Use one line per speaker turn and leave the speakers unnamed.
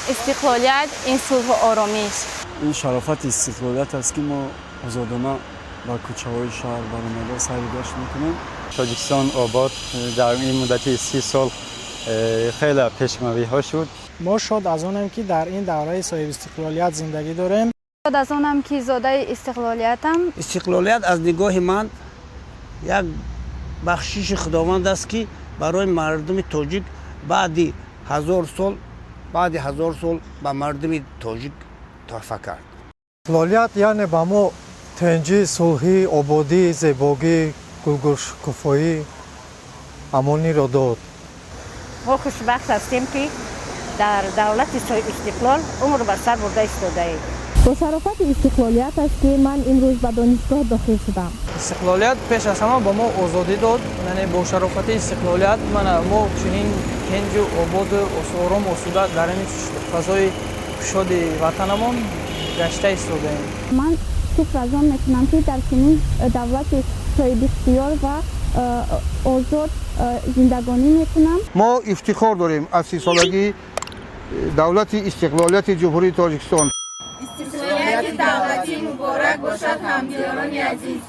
استقلالیت این صلح و آرامش.
این شرافت استقلالیت است که ما آزادانه در کوچه‌های شهر برآمده سرگشت میکنیم.
تاجیکستان آباد در این مدت 30 سال خیلی پیشروی‌ها شد.
ما شاد از آنیم که در این دوره صاحب استقلالیت زندگی داریم.
شاد از آنم که زاده استقلالیتم.
استقلالیت از نگاه من یک بخشش خداوند است که برای مردم تاجیک بعد 1000 سال به مردم تاجیک تحفه کرد.
استقلالیت یعنی به ما تنجی، صلحی، آبادی، زیبایی، گلگشکفایی، امانی را داد.
ما خوشبخت هستیم که در دولت استقلال عمر بر سر برده ایستاده ایم.
با شرافت استقلالیت است که من امروز به دانشگاه داخل شدم.
استقلالیت پیش از همه به ما آزادی داد. یعنی با شرافت استقلالیت ما چنین تنج و آباد و آرام آسوده در این فضای شاد وطنمان گشته ایستاده ایم.
من شکر از آن میکنم که در چنین دولت صاحب اختیار و آزاد زندگانی میکنم.
ما افتخار داریم از 30 سالگی دولت استقلالیت جمهوری تاجیکستان.
استقلالیت دولتی مبارک باشد همدیگران عزیز.